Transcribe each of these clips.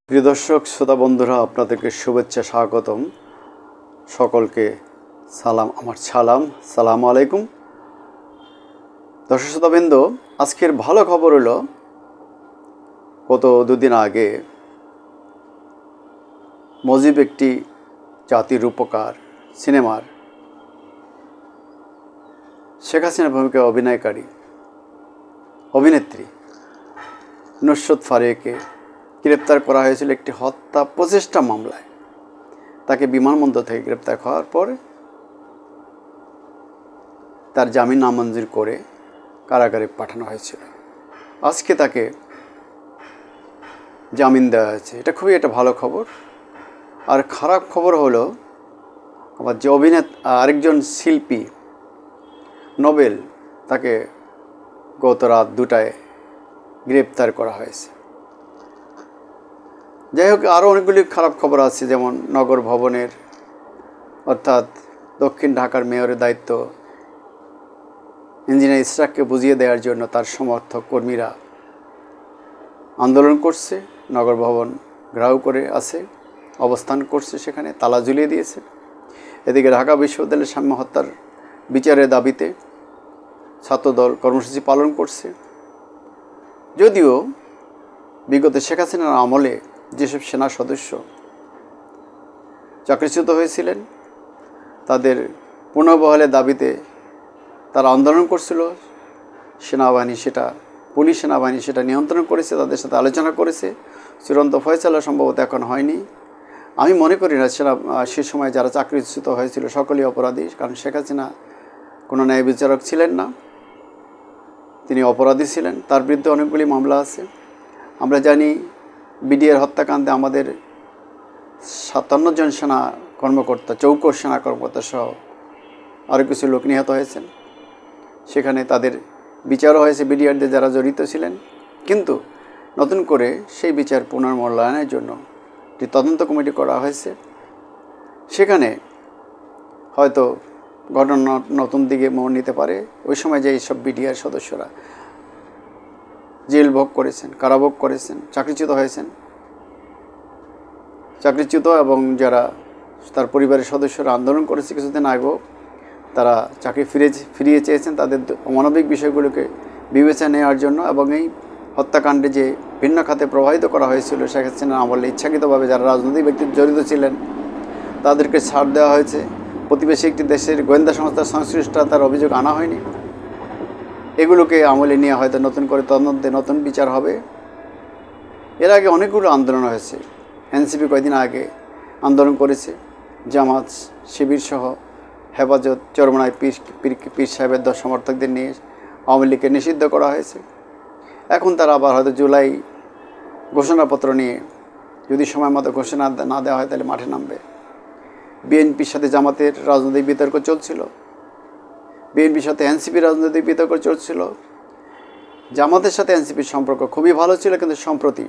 প্রিয় দর্শক শ্রোতা বন্ধুরা, আপনাদেরকে শুভেচ্ছা স্বাগতম। সকলকে সালাম, আমার সালাম আলাইকুম। দর্শক শ্রোতাবৃন্দ, আজকের ভালো খবর হলো গত দুদিন আগে মজিব একটি জাতির উপকার সিনেমার শেখ হাসিনার ভূমিকায় অভিনয়কারী অভিনেত্রী নুসরাত ফারিয়াকে গ্রেপ্তার করা হয়েছিল একটি হত্যা প্রচেষ্টা মামলায়। তাকে বিমানবন্দর থেকে গ্রেপ্তার করার পর তার জামিন নামঞ্জুর করে কারাগারে পাঠানো হয়েছিল। আজকে তাকে জামিন দেওয়া হয়েছে। এটা খুবই একটা ভালো খবর। আর খারাপ খবর হলো আবার যে আরেকজন শিল্পী নোবেল, তাকে গত রাত 2টায় গ্রেপ্তার করা হয়েছে। যাই হোক, আরও অনেকগুলি খারাপ খবর আছে, যেমন নগর ভবনের অর্থাৎ দক্ষিণ ঢাকার মেয়রের দায়িত্ব ইঞ্জিনিয়ার ইশরাককে বুঝিয়ে দেওয়ার জন্য তার সমর্থক কর্মীরা আন্দোলন করছে। নগর ভবন ঘেরাও করে আছে, অবস্থান করছে, সেখানে তালা ঝুলিয়ে দিয়েছে। এদিকে ঢাকা বিশ্ববিদ্যালয়ের সাম্য হত্যার বিচারের দাবিতে ছাত্রদল কর্মসূচি পালন করছে। যদিও বিগত শেখ হাসিনার আমলে যেসব সেনা সদস্য চাকরিচ্যুত হয়েছিলেন, তাদের পুনর্বহালের দাবিতে তারা আন্দোলন করছিল, পুলিশ সেনাবাহিনী সেটা নিয়ন্ত্রণ করেছে, তাদের সাথে আলোচনা করেছে। চূড়ান্ত ফয়সালা সম্ভবত এখন হয়নি। আমি মনে করি না সে সময় যারা চাকরিচ্যুত হয়েছিল সকলেই অপরাধী, কারণ শেখ হাসিনা কোনো ন্যায় বিচারক ছিলেন না, তিনি অপরাধী ছিলেন। তার বিরুদ্ধে অনেকগুলি মামলা আছে। আমরা জানি বিডিআর হত্যাকাণ্ডে আমাদের 57 জন সেনা কর্মকর্তা, চৌকস সেনা কর্মকর্তা সহ আরও কিছু লোক নিহত হয়েছেন। সেখানে তাদের বিচারও হয়েছে, বিডিআরদের যারা জড়িত ছিলেন। কিন্তু নতুন করে সেই বিচার পুনর্মূল্যায়নের জন্য একটি তদন্ত কমিটি করা হয়েছে। সেখানে হয়তো ঘটনা নতুন দিকে মোড় নিতে পারে। ওই সময় যে এইসব বিডিআর সদস্যরা জেল ভোগ করেছেন, কারাভোগ করেছেন, চাকরিচ্যুত হয়েছেন, এবং যারা তার পরিবারের সদস্যরা আন্দোলন করেছে কিছুদিন আগেও, তারা চাকরি ফিরিয়ে চেয়েছেন, তাদের অমানবিক বিষয়গুলোকে বিবেচনা নেওয়ার জন্য। এবং এই হত্যাকাণ্ডে যে ভিন্ন খাতে প্রভাবিত করা হয়েছিল শেখ হাসিনার আমলে ইচ্ছাকৃতভাবে যারা রাজনৈতিক ব্যক্তি জড়িত ছিলেন, তাদেরকে ছাড় দেওয়া হয়েছে। প্রতিবেশী একটি দেশের গোয়েন্দা সংস্থার সংশ্লিষ্টতার অভিযোগ আনা হয়নি। এগুলোকে আমলে নিয়ে হয়তো নতুন করে তদন্তে নতুন বিচার হবে। এর আগে অনেকগুলো আন্দোলন হয়েছে। এনসিপি কয়েকদিন আগে আন্দোলন করেছে, জামাত, শিবির সহ হেফাজত, চরমনায় পীর সাহেবের 10 সমর্থকদের নিয়ে আওয়ামী লীগকে নিষিদ্ধ করা হয়েছে। এখন তারা আবার হয়তো জুলাই ঘোষণাপত্র নিয়ে যদি সময় মতো ঘোষণা না দেওয়া হয় তাহলে মাঠে নামবে। বিএনপির সাথে জামাতের রাজনৈতিক বিতর্ক চলছিল, বিএনপির সাথে এনসিপির রাজনৈতিক বিতর্ক চলছিল। জামাতের সাথে এনসিপির সম্পর্ক খুবই ভালো ছিল, কিন্তু সম্প্রতি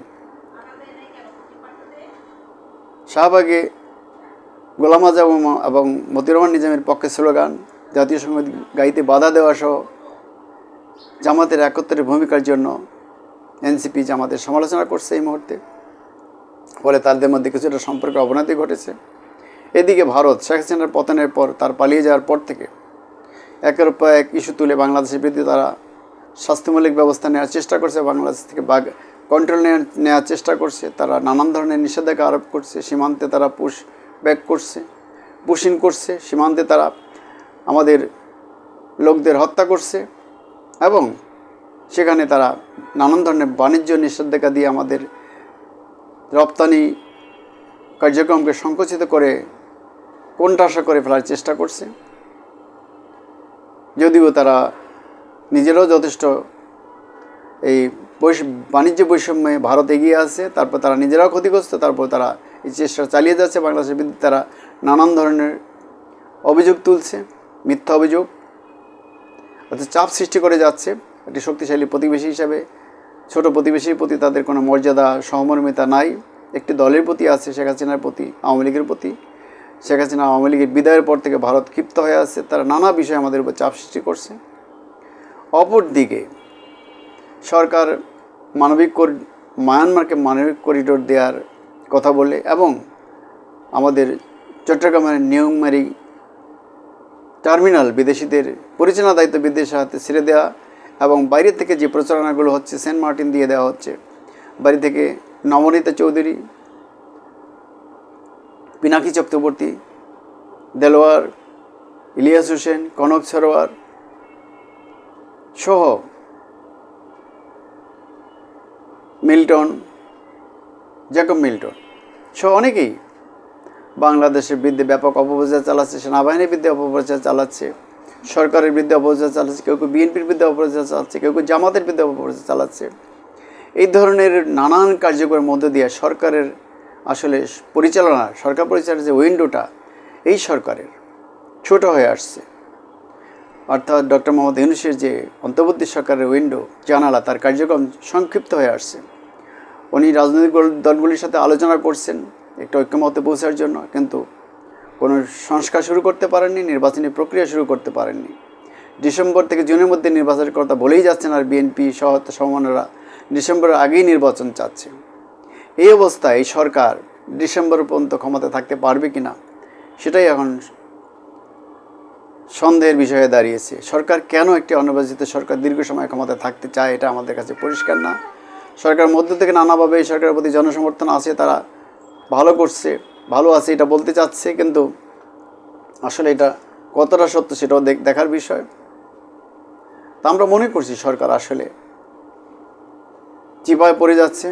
শাহবাগে গোলাম আজম এবং মতিউর রহমান নিজামের পক্ষে স্লোগান, জাতীয় সংগীত গাইতে বাধা দেওয়া সহ জামাতের একত্রের ভূমিকার জন্য এনসিপি জামাতের সমালোচনা করছে এই মুহূর্তে। ফলে তাদের মধ্যে কিছুটা সম্পর্কে অবনতি ঘটেছে। এদিকে ভারত শেখ হাসিনার পতনের পর, তার পালিয়ে যাওয়ার পর থেকে একের পর এক ইস্যু তুলে বাংলাদেশের বিরুদ্ধে তারা শাস্তিমূলক ব্যবস্থা নেওয়ার চেষ্টা করছে, বাংলাদেশ থেকে কন্ট্রোল নেওয়ার চেষ্টা করছে। তারা নানান ধরনের নিষেধাজ্ঞা আরোপ করছে। সীমান্তে তারা পুশিং করছে, সীমান্তে তারা আমাদের লোকদের হত্যা করছে, এবং সেখানে তারা নানান ধরনের বাণিজ্য নিষেধাজ্ঞা দিয়ে আমাদের রপ্তানি কার্যক্রমকে সংকুচিত করে কোণঠাসা করে ফেলার চেষ্টা করছে। যদিও তারা নিজেরাও যথেষ্ট এই বাণিজ্য বৈষম্যে ভারত এগিয়ে আছে, তারপর তারা নিজেরাও ক্ষতিগ্রস্ত, তারপর তারা এই চেষ্টা চালিয়ে যাচ্ছে। বাংলাদেশের বিরুদ্ধে তারা নানান ধরনের অভিযোগ তুলছে, মিথ্যা অভিযোগ, অর্থাৎ চাপ সৃষ্টি করে যাচ্ছে। একটি শক্তিশালী প্রতিবেশী হিসাবে ছোট প্রতিবেশীর প্রতি তাদের কোনো মর্যাদা, সহমর্মিতা নাই। একটি দলের প্রতি আছে, শেখ হাসিনার প্রতি, আওয়ামী লীগের প্রতি। শেখ হাসিনা আওয়ামী লীগের বিদায়ের পর থেকে ভারত ক্ষিপ্ত হয়ে আছে, তারা নানা বিষয়ে আমাদের উপর চাপ সৃষ্টি করছে। অপরদিকে সরকার মায়ানমারকে মানবিক করিডোর দেওয়ার কথা বলে এবং আমাদের চট্টগ্রামের নিয়মমারি টার্মিনাল বিদেশিদের পরিচালনা দায়িত্ব বিদেশের হাতে ছেড়ে দেওয়া এবং বাইরে থেকে যে প্রচারণাগুলো হচ্ছে সেন্ট মার্টিন দিয়ে দেওয়া হচ্ছে, বাইরে থেকে নমনীতা চৌধুরী, পিনাকি চক্রবর্তী, দেলোয়ার, ইলিয়াস হোসেন, কনক সরোয়ার সহ মিল্টন, জ্যাকব মিল্টন সহ অনেকেই বাংলাদেশের বিরুদ্ধে ব্যাপক অপপ্রচার চালাচ্ছে, সেনাবাহিনীর বিরুদ্ধে অপপ্রচার চালাচ্ছে, সরকারের বিরুদ্ধে অপপ্রচার চালাচ্ছে, কেউ কেউ বিএনপির বিরুদ্ধে অপপ্রচার চালাচ্ছে, কেউ কেউ জামাতের বিরুদ্ধে অপপ্রচার চালাচ্ছে। এই ধরনের নানান কার্যক্রমের মধ্য দিয়ে সরকারের আসলে পরিচালনা, সরকার পরিচালনার যে উইন্ডোটা এই সরকারের ছোট হয়ে আসছে। অর্থাৎ ডক্টর মোহাম্মদ ইউনূসের যে অন্তর্বর্তী সরকারের উইন্ডো, জানালা, তার কার্যক্রম সংক্ষিপ্ত হয়ে আসছে। উনি রাজনৈতিক দলগুলির সাথে আলোচনা করছেন একটা ঐক্যমতে পৌঁছার জন্য, কিন্তু কোনো সংস্কার শুরু করতে পারেননি, নির্বাচনী প্রক্রিয়া শুরু করতে পারেননি। ডিসেম্বর থেকে জুনের মধ্যে নির্বাচনের কথা বলেই যাচ্ছেন, আর বিএনপি সহ সমমানেরা ডিসেম্বরের আগেই নির্বাচন চাচ্ছে। এই অবস্থায় এই সরকার ডিসেম্বর পর্যন্ত ক্ষমতা থাকতে পারবে কিনা সেটাই এখন সন্দেহের বিষয়ে দাঁড়িয়েছে। সরকার কেন একটি অনির্বাচিত সরকার দীর্ঘ সময় ক্ষমতায় থাকতে চায় এটা আমাদের কাছে পরিষ্কার না। সরকার মধ্য থেকে নানাভাবে এই সরকারের প্রতি জনসমর্থন আছে, তারা ভালো করছে, ভালো আছে এটা বলতে চাচ্ছে, কিন্তু আসলে এটা কতটা সত্য সেটাও দেখার বিষয়। তা আমরা মনে করছি সরকার আসলে চিপায় পড়ে যাচ্ছে।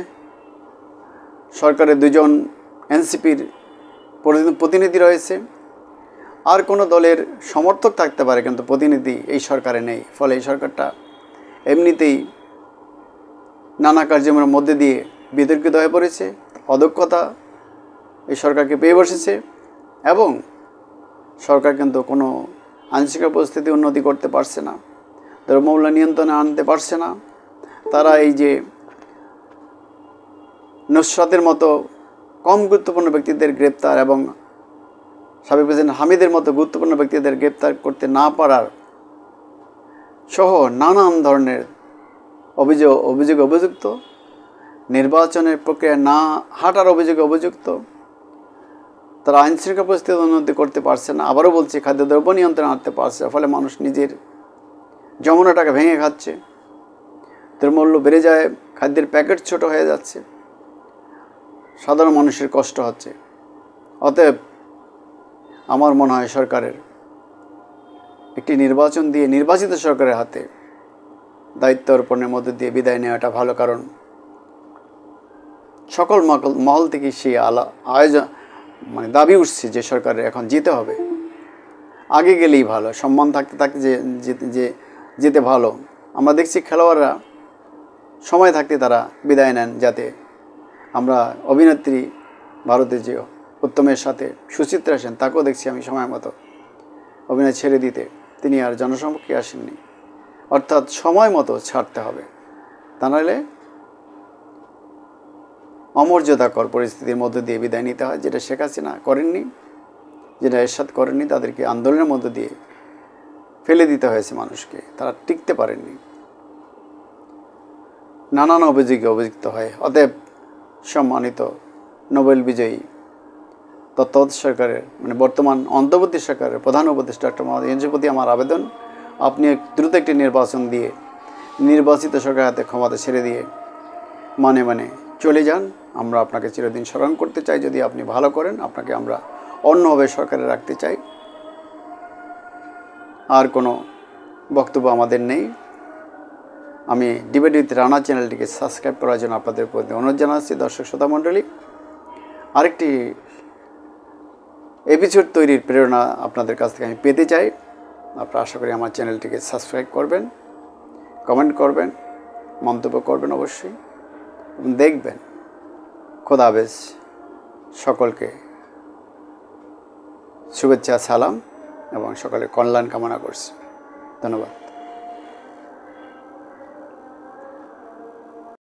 সরকারের দুজন এনসিপির প্রতিনিধি রয়েছে, আর কোনো দলের সমর্থক থাকতে পারে কিন্তু প্রতিনিধি এই সরকারে নেই। ফলে এই সরকারটা এমনিতেই নানা কার্যক্রমের মধ্যে দিয়ে বিতর্কিত হয়ে পড়েছে, অদক্ষতা এই সরকারকে পেয়ে বসেছে এবং সরকার কিন্তু কোনো আইনশৃঙ্খলা পরিস্থিতি উন্নতি করতে পারছে না, দ্রব্যমূল্য নিয়ন্ত্রণে আনতে পারছে না। তারা এই যে নুসরাতের মতো কম গুরুত্বপূর্ণ ব্যক্তিদের গ্রেপ্তার এবং সাবেক প্রেসিডেন্ট হামিদের মতো গুরুত্বপূর্ণ ব্যক্তিদের গ্রেপ্তার করতে না পারার সহ নানান ধরনের অভিযোগে অভিযুক্ত, নির্বাচনের প্রক্রিয়া না হাঁটার অভিযোগে অভিযুক্ত। তারা আইনশৃঙ্খলা পরিস্থিতি উন্নতি করতে পারছে না। আবারও বলছি, খাদ্যদ্রব্য নিয়ন্ত্রণে আনতে পারছে, ফলে মানুষ নিজের জমানো টাকা ভেঙে খাচ্ছে, দ্রব্যমূল্য বেড়ে যায়, খাদ্যের প্যাকেট ছোট হয়ে যাচ্ছে, সাধারণ মানুষের কষ্ট হচ্ছে। অতএব আমার মনে হয় সরকারের একটি নির্বাচন দিয়ে নির্বাচিত সরকারের হাতে দায়িত্ব অর্পণের মধ্যে দিয়ে বিদায় নেওয়াটা ভালো। কারণ সকল মহল থেকে সেই আয়োজন দাবি উঠছে যে সরকারের এখন যেতে হবে, আগে গেলেই ভালো, সম্মান থাকতে থাকতে যেতে ভালো। আমরা দেখছি খেলোয়াড়রা সময় থাকতে তারা বিদায় নেন, যাতে আমরা অভিনেত্রী ভারতের যে উত্তমের সাথে সুচিত্রা সেন, তাকেও দেখছি আমি সময় মতো অভিনয় ছেড়ে দিতে, তিনি আর জনসম্মুখে আসেননি। অর্থাৎ সময় মতো ছাড়তে হবে, তা নাহলে অমর্যাদাকর পরিস্থিতির মধ্যে দিয়ে বিদায় নিতে হয়, যেটা শেখ হাসিনা করেননি, যেটা এরশাদ করেননি। তাদেরকে আন্দোলনের মধ্যে দিয়ে ফেলে দিতে হয়েছে মানুষকে, তারা টিকতে পারেননি, নানান অভিযোগে অভিযুক্ত হয়। অতএব সম্মানিত নোবেল বিজয়ী তত্ত্বাবধায়ক সরকারের বর্তমান অন্তর্বর্তী সরকারের প্রধান উপদেষ্টা ডক্টর মোহাম্মদ ইউনূসের প্রতি আমার আবেদন, আপনি দ্রুত একটি নির্বাচন দিয়ে নির্বাচিত সরকারের হাতে ক্ষমতা ছেড়ে দিয়ে মানে চলে যান। আমরা আপনাকে চিরদিন স্মরণ করতে চাই। যদি আপনি ভালো করেন, আপনাকে আমরা অন্যভাবে সরকারে রাখতে চাই। আর কোনো বক্তব্য আমাদের নেই। আমি ডিবেট উইথ রানা চ্যানেলটিকে সাবস্ক্রাইব করার জন্য আপনাদের প্রতি অনুরোধ জানাচ্ছি। দর্শক শ্রোতা মণ্ডলী, আরেকটি এপিসোড তৈরির প্রেরণা আপনাদের কাছ থেকে আমি পেতে চাই। আপনারা আশা করি আমার চ্যানেলটিকে সাবস্ক্রাইব করবেন, কমেন্ট করবেন, মন্তব্য করবেন অবশ্যই, দেখবেন। খোদা হাফেজ। সকলকে শুভেচ্ছা, সালাম এবং সকলের কল্যাণ কামনা করছি। ধন্যবাদ।